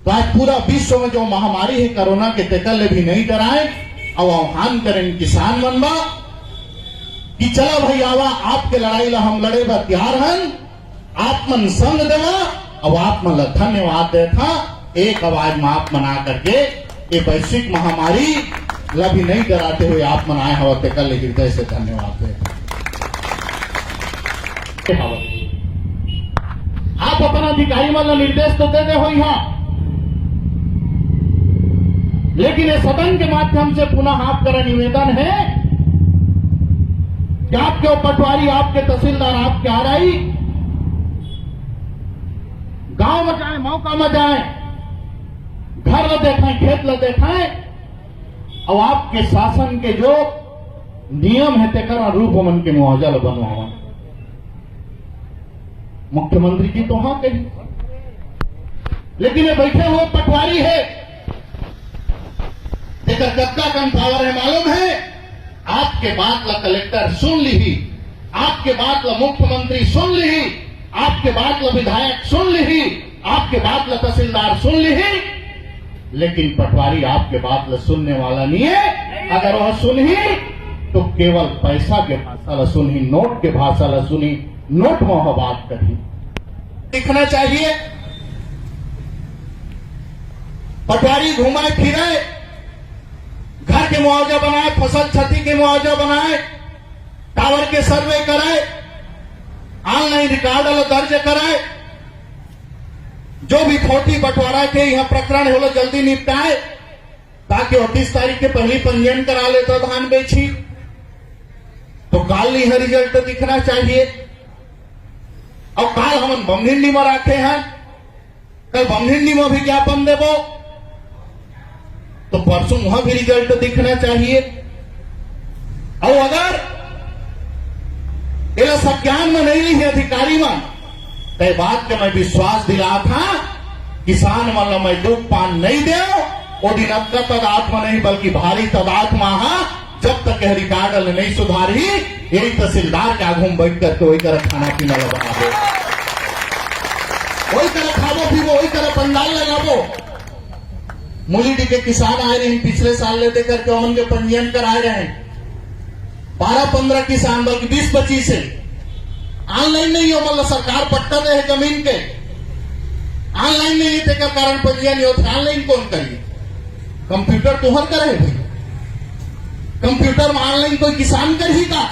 तो आज पूरा विश्व में जो महामारी है कोरोना के तेकल भी नहीं डराए और आह्वान करें किसान मनवा कि चलो भाई आवा आपके लड़ाई ला हम लड़े बा तैयार हन, आत्मन संग देवा और आत्मन धन्यवाद देता। एक आवाज में आप मना करके ये वैश्विक महामारी ला भी नहीं डराते हुए आप मनाए हवा तेकल हृदय से धन्यवाद देता। आप अपना अधिकारी वाला निर्देश तो दे दे हो यहाँ, लेकिन ये सदन के माध्यम से पुनः आपका निवेदन है कि आपके पटवारी, आपके तहसीलदार, आपके आरआई गांव में जाए, मौका में जाए, घर ल देखें, खेत ल देखें और आपके शासन के जो नियम है तेकर रूप मन के मुआवजा ल बनवावा। मुख्यमंत्री जी तो हाँ कही, लेकिन ये बैठे हुए पटवारी है, तेकर कब्जा कम पावर है मालूम है। आपके बात ला कलेक्टर सुन ली, आपके बात ला मुख्यमंत्री सुन ली, आपके बात ला विधायक सुन ली, आपके बात ला तहसीलदार सुन ली, लेकिन पटवारी आपके बात ला सुनने वाला नहीं है। अगर वह सुनी तो केवल पैसा के भाषा ला सुनी, नोट के भाषा ला सुनी, नोट में वह बात करी। दिखना चाहिए पटवारी घुमाए फिरे, घर के मुआवजा बनाए, फसल क्षति के मुआवजा बनाए, टावर के सर्वे कराए, ऑनलाइन रिकॉर्ड दर्ज कराए, जो भी खोटी बंटवारा के यहाँ प्रकरण है जल्दी निपटाए, ताकि 29 तारीख के पहली पंजीयन करा ले तो धान बेची। तो काल यह रिजल्ट दिखना चाहिए। और काल हम बमहिंडी में रखे हैं, कल बमहिंडी में भी ज्ञापन देवो, तो परसों वहां भी रिजल्ट दिखना चाहिए। और अगर ये संज्ञान में नहीं ली है अधिकारी मन, तय बात का मैं विश्वास दिला था किसान मन मैं दुख पान नहीं दे, वो दिन अब तक तदात में नहीं बल्कि भारी तदात में जब तक यह रिकॉर्ड नहीं सुधारी, यही तहसीलदार के आगू में बैठ करके वही तरह खाना पीना बना दो, वही तरह खावो पीवो, वही तरह पंडाल लगावो। मुलीडी के किसान आए रहे, पिछले साल ले देकर के उनके पंजीयन कराए रहे, 12-15 किसान बल्कि 20-25 से ऑनलाइन नहीं हो, मतलब सरकार पट्टा दे है जमीन के, ऑनलाइन नहीं है, कारण पंजीयन नहीं होता। ऑनलाइन कौन करिए? कंप्यूटर तो हर करे भाई, कंप्यूटर में ऑनलाइन कोई किसान कर ही था।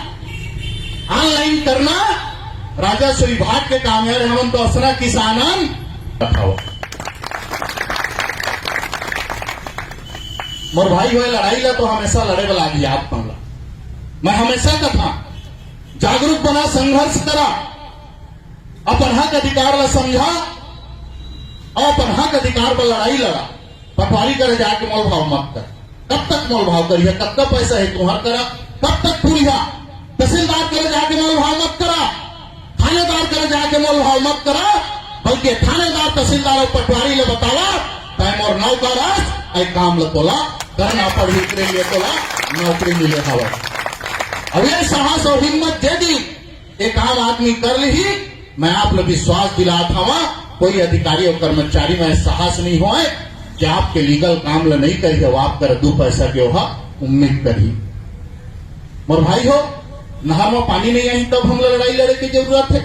ऑनलाइन करना राजस्व विभाग के काम है, हम तो असरा किसानन रखाओ। मोर भाई हुए लड़ाई ला तो हमेशा लड़े वाला गया आप मामला, मैं हमेशा कथा जागरूक बना, संघर्ष करा, अपन हक अधिकार ला समझा और अपन हक अधिकार पर लड़ाई लड़ा। पटवारी करे जाके मोल भाव मत कर, कब तक मोल भाव करिए, कब तक पैसा है तुम्हार करा, कब तक पूरिया। तहसीलदार करे जाके मोल भाव मत करा, थानेदार करे जाके मोल भाव मत करा, बल्कि थानेदार तहसीलदार और पटवारी ले बतावा टाइम और नाव का राज आई काम ल तोला करना पड़ी के लिए तोला नौकरी मिले हवा। अब ये साहस और हिम्मत दे दी, एक आम आदमी कर ली। मैं आप लोग विश्वास दिला था, कोई अधिकारी और कर्मचारी में साहस नहीं हुआ है कि आपके लीगल काम ल नहीं करी, जब आप कर 2 पैसा के वहा उम्मीद करी। मोर भाई हो, नहर में पानी नहीं आई तब हम लड़ाई लड़े की जरूरत है,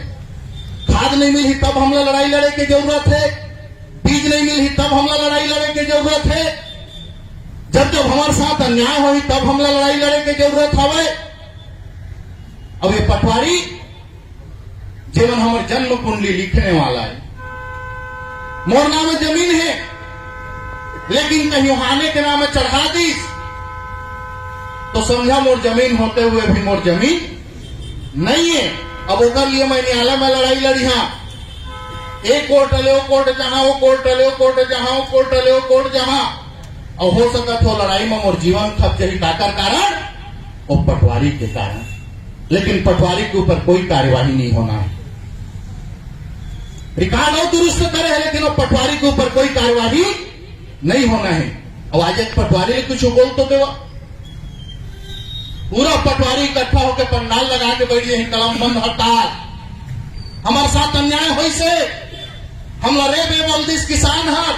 खाद नहीं मिली तब हम लड़ाई लड़े की जरूरत है, बीज नहीं मिली तब हम लड़ाई लड़े की जरूरत है, जब जब हमारे साथ अन्याय हुई तब हम लड़ाई लड़े की जरूरत हवे। अब ये पटवारी जीवन हमारे जन्म कुंडली लिखने वाला है, मोर नाम जमीन है, लेकिन कहीं हाने के नाम चढ़ा दी तो समझा मोर जमीन होते हुए भी मोर जमीन नहीं है। अब उधर लिए मैं न्यायालय में लड़ाई लड़ी, हाँ एक कोर्ट ले वो कोर्ट जहां, वो कोर्ट ले वो कोर्ट जहां, वो कोर्ट ले वो कोर्ट जहां, और हो सकता हो लड़ाई में मोर जीवन खप जाही काकर कारण, और पटवारी के कारण। लेकिन पटवारी के ऊपर कोई कार्यवाही नहीं होना है, रिकॉर्ड और दुरुस्त करे है, लेकिन वो पटवारी के ऊपर कोई कार्यवाही नहीं होना है। अब आज एक पटवारी ने कुछ बोल तो देवा, पूरा पटवारी इकट्ठा होकर पंडाल लगा के बैठ गए, कलम बंद हड़ताल, हमारे साथ अन्याय हो से हम लड़े बेबल दिस किसान हर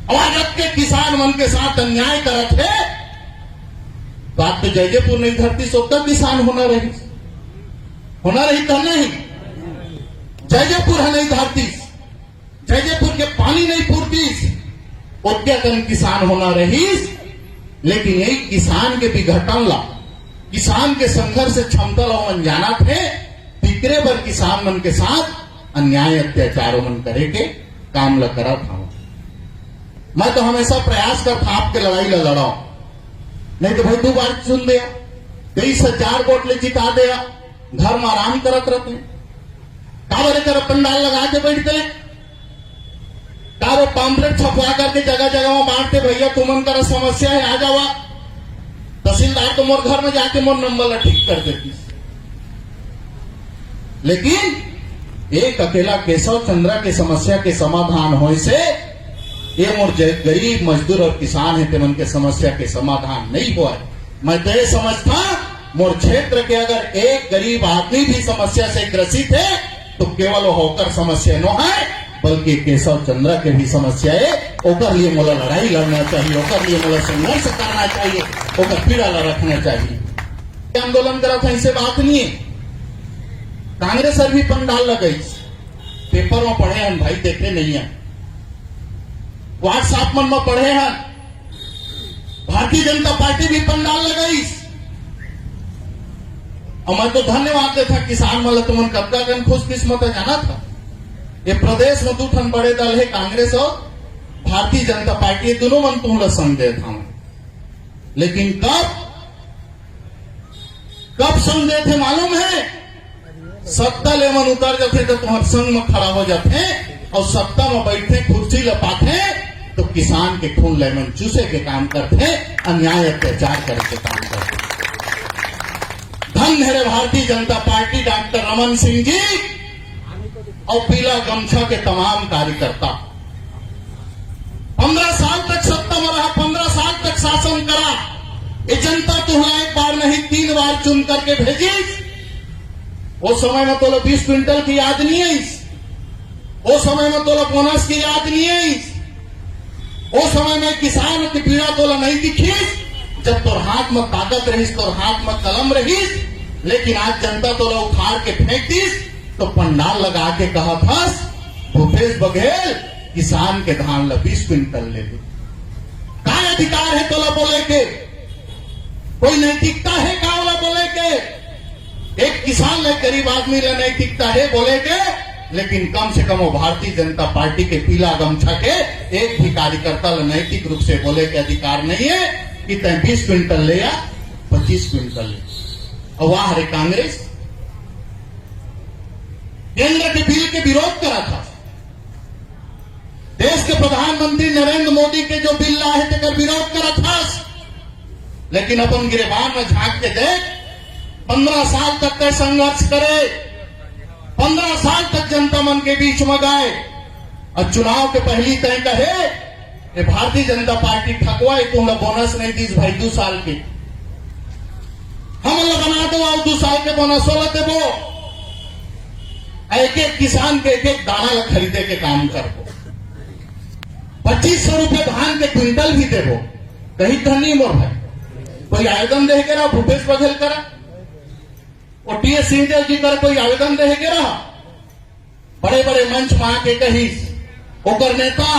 और जब के किसान मन के साथ अन्याय करत है, बात तो जयजयपुर नहीं धरती सोता किसान होना रही तो नहीं। जयजयपुर है नहीं धरती, जयजयपुर के पानी नहीं पूर्तीस, और क्या कन किसान होना रही। लेकिन यही किसान के विघटन ला, किसान के संघर्ष से क्षमता ला मन जाना थे, तिकरे पर किसान मन के साथ अन्याय अत्याचारों मन करे के काम ला करा था। मैं तो हमेशा प्रयास करता आपके लड़ाई ला लड़ाओ, नहीं तो भाई 2 बार चुन दिया, 23,000 वोट ले जिता दिया, घर में आराम करत रहते, काबरे कर पंडाल लगा के बैठते, काबो पाम्पलेट छपवा करके जगह जगह में बांटते, भैया तुमन का समस्या है आ जावा, तहसीलदार तो मोर घर में जाके मोर नंबर ला ठीक कर देती। लेकिन एक अकेला केशव चंद्रा के समस्या के समाधान होए से ये मोर गरीब मजदूर और किसान है तेमन के समस्या के समाधान नहीं हुआ। मैं तो ये समझता मोर क्षेत्र के अगर एक गरीब आदमी भी समस्या से ग्रसित है तो केवल वो होकर समस्या न है, बल्कि केशव चंद्रा के भी समस्या है। ओकर लिए मोला लड़ाई लड़ना चाहिए, ओकर लिए मोला संघर्ष करना चाहिए, ओकर पीड़ा ला रखना चाहिए। आंदोलन करा था, इसे बात नहीं है। कांग्रेस सर भी पंडाल लगाई, पेपर में पढ़े हैं भाई, देखे नहीं है, व्हाट्सएप में पढ़े हैं। भारतीय जनता पार्टी भी पंडाल लगाई, और मैं तो धन्यवाद देता किसान वाला, तुमन कब्जा कर खुशकिस्मत है, जाना था ये प्रदेश में 2 ठन बड़े दल है, कांग्रेस और भारतीय जनता पार्टी, दोनों मन तुम संग दे था। लेकिन कब संग दे थे मालूम है? सत्ता ले मन उतर जाते तो तुम्हारे संग में खड़ा हो जाते, और सत्ता में बैठे कुर्सी लपाते तो किसान के खून लेमन चूसे के काम करते, अन्याय अत्याचार करके काम करते। धन्य है भारतीय जनता पार्टी, डॉक्टर रमन सिंह जी और पीला गमछा के तमाम कार्यकर्ता। 15 साल तक सत्ता में रहा, 15 साल तक शासन करा, ये जनता तुम्हें 1 बार नहीं 3 बार चुन करके भेजी। वो समय में तो 20 क्विंटल की याद नहीं है, वो समय में तो बोनस की याद नहीं है, वो समय में किसान की पीड़ा तो नहीं दिखी, जब तोर हाथ में ताकत रही, तोर हाथ में कलम रही। लेकिन आज जनता तो उखाड़ के फेंक दी, तो पंडाल लगा के कहा था भूपेश बघेल किसान के धान ला 20 क्विंटल ले लो। क्या अधिकार है तोला बोले के? कोई नैतिकता है कावला बोले के? एक किसान ले गरीब आदमी ले नैतिकता है बोले के, लेकिन कम से कम वो भारतीय जनता पार्टी के पीला गमछा के एक भी कार्यकर्ता ले नैतिक रूप से बोले के अधिकार नहीं है कि तय 20 क्विंटल ले या 25 क्विंटल ले। और वाह रे कांग्रेस केंद्र के बिल के विरोध करा था, देश के प्रधानमंत्री नरेंद्र मोदी के जो बिल लाए थे विरोध करा था। लेकिन अपन गिरबान में झांक के देख, 15 साल तक का संघर्ष करे, 15 साल तक जनता मन के बीच में गए, और चुनाव के पहली तय कहे कि भारतीय जनता पार्टी ठकवाए तुम बोनस नहीं दी भाई 2 साल की, हम बना दो और 2 साल के बोनस वाला देवो, एक एक किसान के 1-1 दाना ला खरीदे के काम करो, 2500 रुपए धान के क्विंटल भी देवो। कहीं धनी मोर भाई कोई आवेदन दे के रहा, भूपेश बघेल करा, और टीएस सिंहदेव जी कर कोई आवेदन दे के रहा, बड़े बड़े मंच में आके कही ओकर नेता,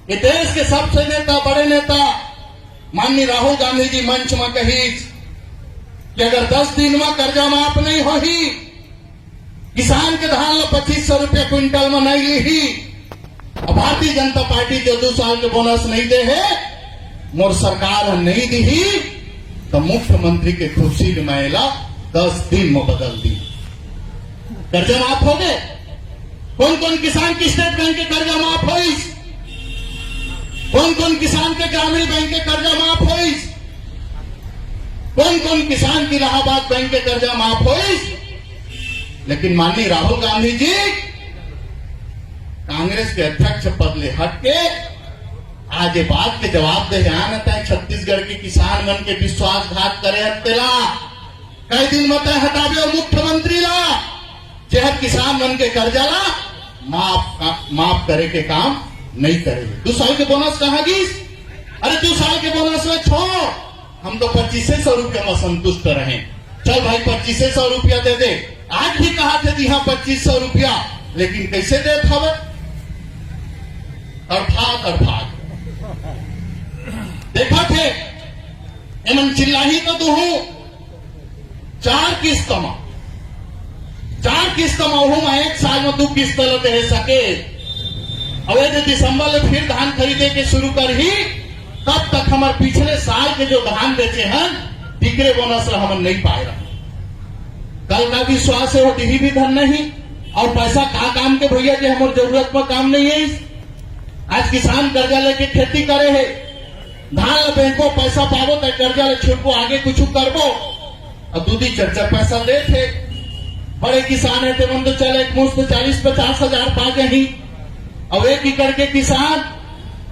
ये देश के सबसे नेता बड़े नेता माननीय राहुल गांधी जी मंच में कही कि अगर 10 दिन में कर्जा माफ नहीं होही, किसान के धान ला 2500 रुपया क्विंटल में नहीं ली, और भारतीय जनता पार्टी जो 2 साल के बोनस नहीं दे है, मोर सरकार नहीं दी, तो मुख्यमंत्री के कुर्सी की महिला 10 दिन में बदल दी, कर्जा माफ हो गए। कौन कौन किसान की स्टेट बैंक के कर्जा माफ हो, कौन कौन किसान के ग्रामीण बैंक के कर्जा माफ हो, कौन कौन किसान की इलाहाबाद बैंक के कर्जा माफ हो। लेकिन माननीय राहुल गांधी जी कांग्रेस के अध्यक्ष पद ले हट के आज ये बात के जवाब दे जानता है छत्तीसगढ़ के किसान मन के विश्वासघात करे हत्तेला कई दिन मत हटावे मुख्यमंत्री ला जेहर किसान मन के कर्जा ला माफ करे के काम नहीं करेंगे। 2 साल के बोनस कहाँ गई? अरे 2 साल के बोनस में छोड़, हम तो 2500 रुपया में संतुष्ट रहे। चल भाई 2500 रुपया दे दे। आज भी कहा थे जी हाँ 2500 रुपया, लेकिन कैसे दे था? तड़फाक देखा थे एमन चिल्लाही तो तू हूं 4 किस्त में 1 साल में 2 किस्त दे सके। अब यदि दिसंबर में फिर धान खरीदे के शुरू कर ही, तब तक हमारे पिछले साल के जो धान बेचे हैं टिकरे बोनस हम नहीं पाए रहे। कल का विश्वास है वो दिही भी धन नहीं, और पैसा का काम के भैया जी हमारे जरूरत में काम नहीं है। आज किसान कर्जा लेके खेती करे है, धान बैंको पैसा पावो तो कर्जा ले छुटको आगे कुछ करबो, और दूधी चर्चा पैसा दे थे। बड़े किसान है मन तो चले एक मुश्त 40-50 हजार पा गई। अब 1 एकड़ के किसान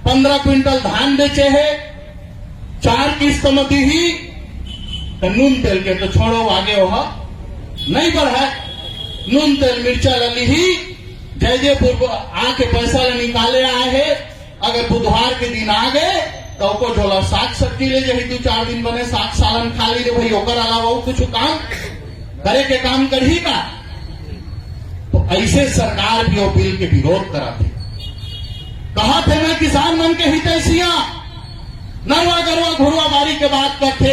15 क्विंटल धान बेचे है, 4 किस्त में दी ही तो नून तेल के तो छोड़ो आगे वह नहीं बढ़ा। नून तेल मिर्चा लली ही जयपुर आके पैसा निकाले आए है। अगर बुधवार के दिन आ गए तो को झोला साग सब्जी ले जाही 2-4 दिन बने साग सालन खा ली रे भाई, ओकर अलावा कुछ काम करे के काम कर ही का। तो ऐसे सरकार भी वो बिल के विरोध करा थे। कहा थे मैं किसान मन के हितैषिया नरवा गरवा घुरवा बारी के बात करते।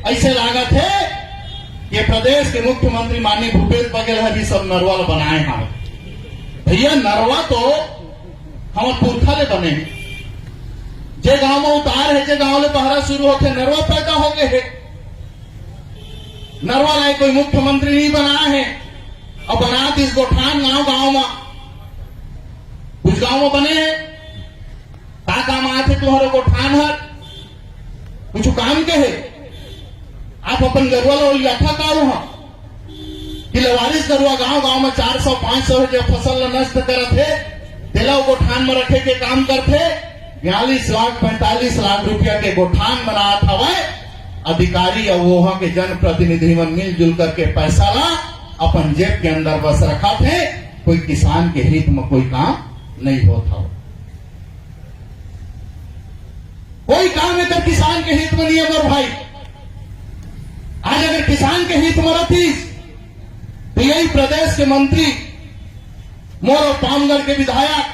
ऐसे लागत है ये प्रदेश के मुख्यमंत्री माननीय भूपेश बघेल जी सब नरवा बनाए हैं। भैया नरवा तो हम पुरखा ले बने हैं। जे गांव में उतार है, जे गांव ले पहरा शुरू होते नरवा पैदा हो गए है। नरवा लाए कोई मुख्यमंत्री नहीं बनाया है, और बना इस गोठान गांव में कुछ गांव में बने हैं। का काम आए थे तुम्हारे गोठान हर कुछ काम के है। आप अपन गरुआ लो यथा का वहां कि लवारिस गरुआ गांव में 400-500 जो फसल नष्ट करत है, तेला गोठान में रखे के काम करते। 42 लाख 45 लाख रुपया के गोठान बनात हवे। अधिकारी और वहां के जनप्रतिनिधि मन मिलजुल करके पैसा ला अपन जेब के अंदर बस रखा थे। कोई किसान के हित में कोई काम नहीं होता, कोई काम है तो किसान के हित में नहीं है। मोर भाई आज अगर किसान के हित में रहती तो यही प्रदेश के मंत्री मोर और पामगढ़ के विधायक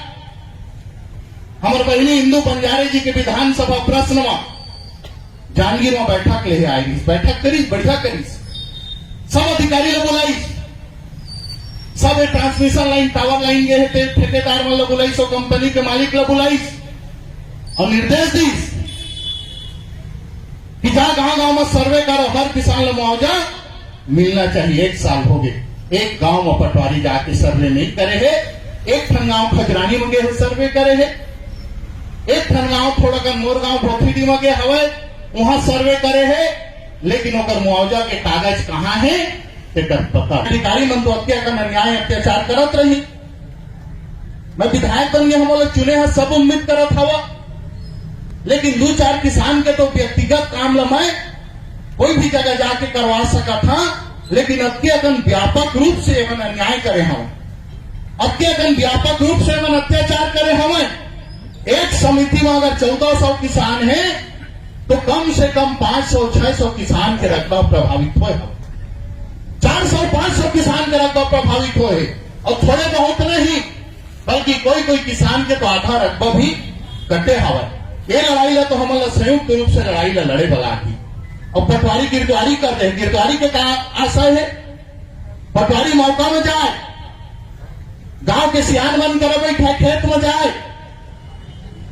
हमारे बहनी इंदू बंजारे जी के विधानसभा प्रश्न में जांगीर में बैठक ले आई। बैठक करी, बढ़िया करी, सब अधिकारी लोग बुलाई, सब ट्रांसमिशन लाइन टावर लाइन गए थे ठेकेदार वालों बुलाई, सो कंपनी के मालिक लोग बुलाई और निर्देश दी कि जहां गांव में सर्वे करो, हर किसान को मुआवजा मिलना चाहिए। 1 साल हो गए, एक गांव में पटवारी जाके सर्वे नहीं करे है। एक ठन गांव खजरानी में गए सर्वे करे है, एक ठन गांव थोड़ा कर मोर गांव भोथीडी में गए हवे वहां सर्वे करे है, लेकिन ओकर मुआवजा के कागज कहां है तेकर पता। अधिकारी मन तो अन्याय अत्याचार करत रही। मैं विधायक बन गया, हम लोग चुने हैं, सब उम्मीद करत हवा, लेकिन 2-4 किसान के तो व्यक्तिगत काम लमाए कोई भी जगह जाके करवा सका था, लेकिन अत्यंत व्यापक रूप से एवं अन्याय करे हम, अत्यंत व्यापक रूप से एवं अत्याचार करे हमें। एक समिति में अगर 1400 किसान है तो कम से कम 500-600 किसान के रकबा प्रभावित हुए, 400-500 किसान के रकबा प्रभावित हुए, और थोड़े बहुत नहीं बल्कि कोई कोई किसान के तो आधा रकबा भी कटे हवा। ये लड़ाई ला तो हम संयुक्त रूप से लड़ाई ला लड़े बला की, और पटवारी गिरदारी करते हैं। गिरदारी के क्या आशय है? पटवारी मौका में जाए, गांव के सियान बन कर बैठा खेत में जाए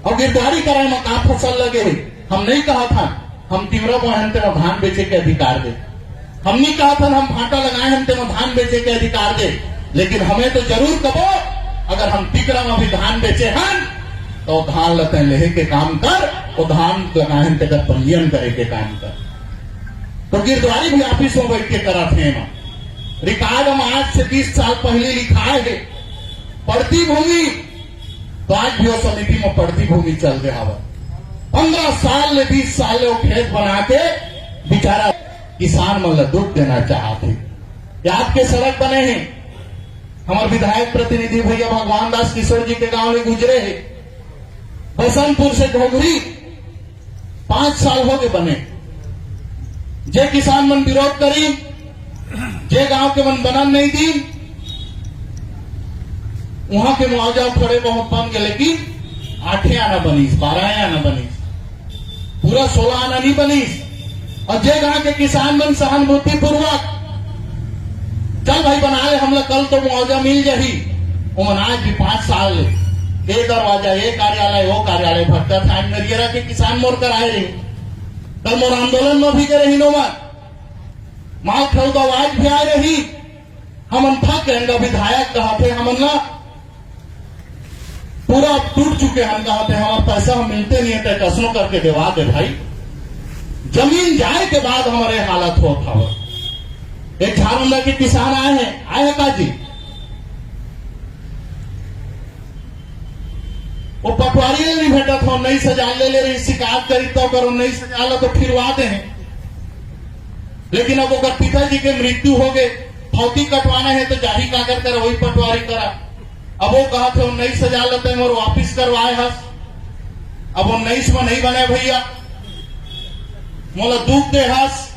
और गिरदारी कराए में का फसल लगे है। हम नहीं कहा था हम तीव्र बहन तेरा धान बेचे के अधिकार दे, हम नहीं कहा था हम फाटा लगाए हम तेरा धान बेचे के अधिकार दे, लेकिन हमें तो जरूर कहो अगर हम टिकरा में भी धान बेचे हैं तो धान लते लेहे के काम कर, वो धान लगाए तेरा पंजीयन करे के काम कर। तो गिरदारी भी ऑफिस में बैठ के करा थे ना, रिकॉर्ड हम आज से 20 साल पहले लिखाए है। पड़ती भूमि तो आज भी वो समिति में पड़ती भूमि चल रहा है। 15 साल ले 20 साल ले वो खेत बना के बेचारा किसान मतलब दुख देना चाहते। याद के सड़क बने हैं, हमारे विधायक प्रतिनिधि भैया भगवान दास किशोर जी के गांव में गुजरे हैं, बसंतपुर से घोघरी 5 साल हो गए बने। जे किसान मन विरोध करी, जे गांव के मन बनन नहीं दी, वहां के मुआवजा थोड़े बहुत बन गए, लेकिन 8 आना बनीस, 12 आना बनीस, पूरा 16 आना नहीं बनीस। और जे गांव के किसान मन सहानुभूति पूर्वक चल भाई बना ले हम लोग, कल तो मुआवजा मिल जाही, वो आज भी 5 साल ले ये दरवाजा, ये कार्यालय, वो कार्यालय भटका था। नरियरा के किसान मोर कर आए रही, कल मोर आंदोलन में भी गए रही, नो माल खल तो आवाज भी आ रही। हम थक गए, विधायक कहते हमन ना पूरा टूट चुके, हम कहते हमारा पैसा हम मिलते नहीं है, कसनो करके देवा दे भाई। जमीन जाए के बाद हमारे हालत होता हो। एक झारखंड के किसान आए हैं काजी, वो पटवारी नहीं भेटा था, नई सजा ले रही, शिकायत करी तो करो, नई सजा लो तो फिरवा दे हैं। लेकिन अब अगर पिताजी के मृत्यु हो गए, फौती कटवाना है तो जारी कागज कर वही पटवारी करा। अब वो कहा थे नई सजा लेते हैं और वापिस करवाए हस। अब वो 19 में नहीं बने भैया, मोला दुख दे हस।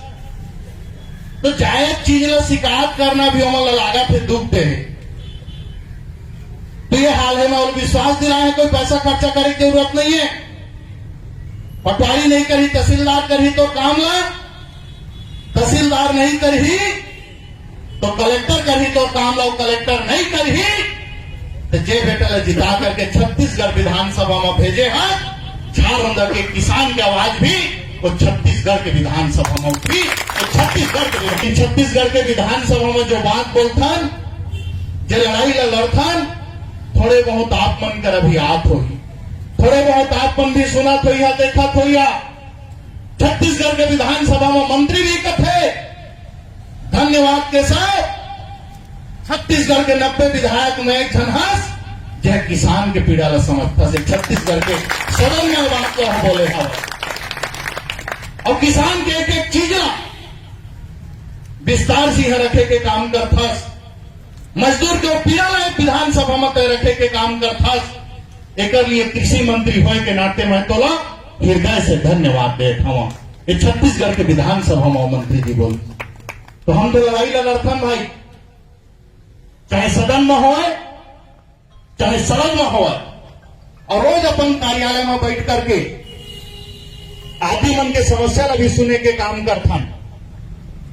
तो जायज चीज ला शिकायत करना भी हमारा लागत है, दुख दे है। तो ये हाल है, मैं और विश्वास दिलाए कोई पैसा खर्चा करे की जरूरत नहीं है। पटवारी नहीं करी, तहसीलदार करी तो काम ला, तहसीलदार नहीं करी तो कलेक्टर करी तो काम ला, कलेक्टर नहीं करी तो जे बेटा जिता करके छत्तीसगढ़ विधानसभा में भेजे हैं। झारखंड के किसान की आवाज भी वो छत्तीसगढ़ के विधानसभा में उठी, छत्तीसगढ़ के विधानसभा में जो बात बोलथन, जो लड़ाई लड़थन, थोड़े बहुत आप मन कर अभी आत होगी, थोड़े बहुत आप मन भी सुना तो या देखा तो या। छत्तीसगढ़ के विधानसभा में मंत्री भी कथे, धन्यवाद के साथ छत्तीसगढ़ के 90 विधायक में एक जनहस जय किसान के पीड़ा ला समझता से छत्तीसगढ़ के सदन में बात को हम बोले हैं। और किसान के एक एक चीज विस्तार से रखे के काम करता, मजदूर के पीड़ा विधानसभा में तय रखे के काम करता। एक लिए कृषि मंत्री होए के नाते मैं तोला हृदय से धन्यवाद देता हूं। ये छत्तीसगढ़ के विधानसभा में मंत्री जी बोल, तो हम तो लड़ाई लड़थन भाई, चाहे सदन में हो चाहे सड़क में हो, और रोज अपन कार्यालय में बैठ करके आदि मन के समस्या भी सुने के काम करथन।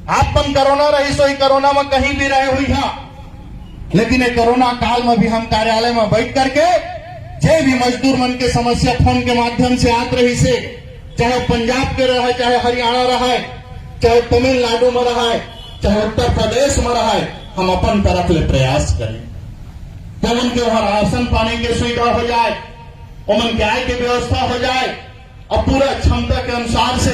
आप मन कोरोना रही सो कोरोना में कहीं भी रहे हुई है, लेकिन ये कोरोना काल में भी हम कार्यालय में बैठ करके जे भी मजदूर मन के समस्या फोन के माध्यम से आत रही से, चाहे पंजाब के रहे, चाहे हरियाणा रहे, चाहे तमिलनाडु में रहे, चाहे उत्तर प्रदेश में रहे, हम अपन तरफ ले प्रयास करें तो उनके वहां राशन पानी की सुविधा हो जाए, उमन के आय की व्यवस्था हो जाए, और पूरा क्षमता के अनुसार से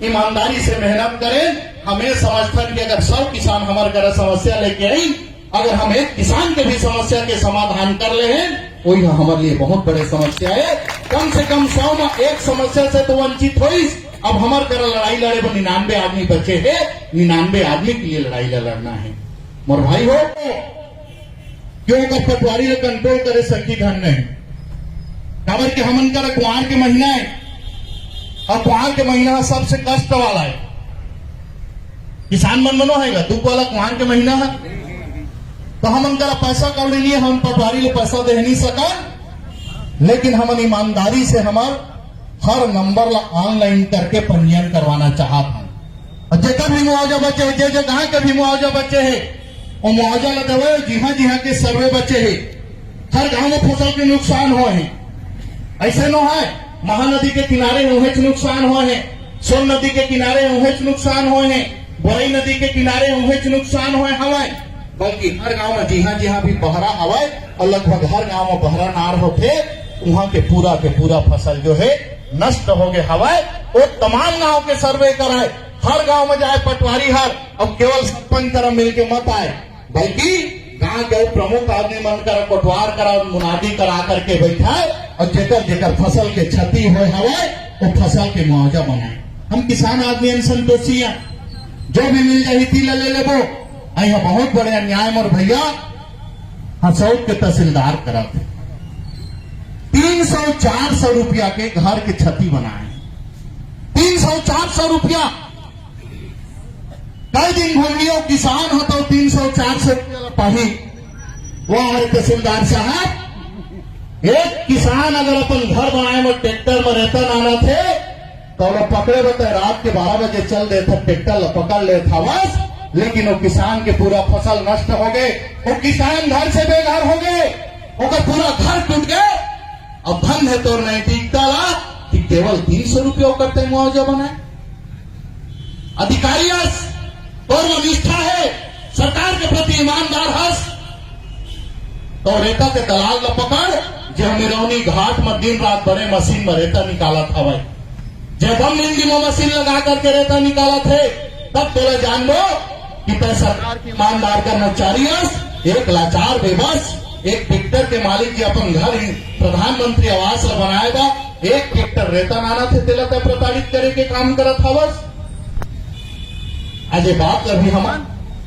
ईमानदारी से मेहनत करें। हमें समझते कि अगर 100 किसान हमारे घर समस्या लेके आई, अगर हम एक किसान के भी समस्या के समाधान कर ले हैं, वही हमारे लिए बहुत बड़ी समस्या है। कम से कम 100 में एक समस्या से तो वंचित हुई। अब हमारे घर लड़ाई लड़े वो 99 आदमी बचे हैं, 99 आदमी के लिए लड़ाई लड़ना है। मोर भाई हो क्यों कर पटवारी ने कंट्रोल करे सकी धन नहीं, खबर के हमन कर कुआर के महीना है, और कुआर के महीना सबसे कष्ट वाला है। किसान मन मनो है दुख वाला कुआर के महीना है, तो हम पैसा कौड़ी लिए हम पटवारी ले पैसा दे नहीं सकन, लेकिन हम ईमानदारी से हमार हर नंबर ला ऑनलाइन करके पंजीयन करवाना चाहत हूं। और जेकर भी मुआवजा बचे है, जे जगह के भी मुआवजा बचे है, और मुआवजा ला देवे जिहा के सर्वे बचे है। हर गांव में फसल के नुकसान हुए हैं, ऐसे न है महानदी के किनारे उहेच नुकसान हुए हैं, सोन नदी के किनारे उहेच नुकसान हुए हैं, बोरई नदी के किनारे उहेच नुकसान हुए हवाए। बल्कि हर गांव में जिहा भी बहरा हवाए, और लगभग हर गांव में बहरा नार होते, वहां के पूरा फसल जो है नष्ट हो गए हवाए। वो तमाम गांव के सर्वे कराए, हर गांव में जाए पटवारी हर, अब केवल सरपंच तरह मिलके मत आए, बल्कि गांव के प्रमुख आदमी मन कर कोटवार करा, मुनादी करा करके बैठाए, और जेकर फसल के क्षति हुए हवाए वो फसल के मुआवजा बनाए। हम किसान आदमी संतोषी हैं, जो भी मिल जाए थी ले लेबो। यहाँ बहुत बड़े अन्याय और भैया हसौद के तहसीलदार करा थे, 300-400 रुपया के घर की छती बनाए। 300-400 रुपया कई दिन घूमियो किसान हो तो 300-400 रुपया पही। वो हमारे तहसीलदार साहब, एक किसान अगर अपन घर बनाए में ट्रैक्टर में रहता नाना थे तो लोग पकड़े बता रात के 12 बजे चल देते ट्रैक्टर पकड़ ले था बस, लेकिन वो किसान के पूरा फसल नष्ट हो गए, वो किसान घर से बेघर हो गए, वो पूरा घर टूट गए। अब धन है तो नैतिकता ला कि केवल 300 रुपया करते मुआवजा बनाए। अधिकारी और वो निष्ठा है, सरकार के प्रति ईमानदार हस तो रेता के दलाल न पकड़ जो मिरौनी घाट में दिन रात बड़े मशीन में रेता निकाला था भाई। जब हम हिंदी में मशीन लगा करके रेता निकाला थे तब बोले जान लो कि तो सरकार की ईमानदार कर्मचारी एक लाचार बेबस एक ट्रैक्टर के मालिक जी अपन घर ही प्रधानमंत्री आवास बनाएगा, एक ट्रैक्टर रेता नाना थे तेला तय प्रताड़ित करे के काम करत था बस। आज ये बात अभी हम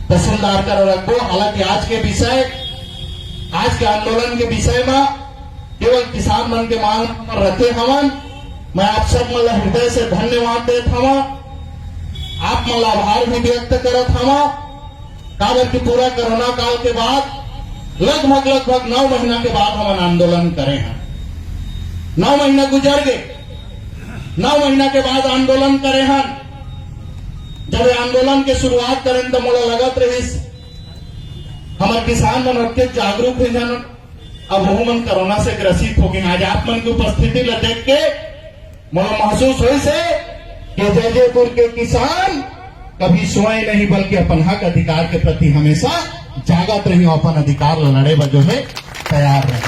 तहसीलदार कर रखो। हालांकि आज के विषय, आज के आंदोलन के विषय में केवल किसान मन के मांग रखे हवन। मैं आप सब मतलब हृदय से धन्यवाद देता हूं, आप मतलब आभार भी व्यक्त करत हवा। काबर की पूरा कोरोना काल के बाद लगभग 9 महीना के बाद हम आंदोलन करे हैं। 9 महीना गुजर गए, 9 महीना के बाद आंदोलन करे हैं। जब आंदोलन के शुरुआत करें तो मोला लगत रही हमारे किसान मन के जागरूक हो जान, अब वो मन कोरोना से ग्रसित हो गए। आज आप मन की उपस्थिति ल देख के मोला महसूस हुई से कि जयपुर के किसान कभी सोए नहीं बल्कि अपन हक अधिकार के प्रति हमेशा जागत रही, अपन अधिकार लड़े जो है तैयार रहे।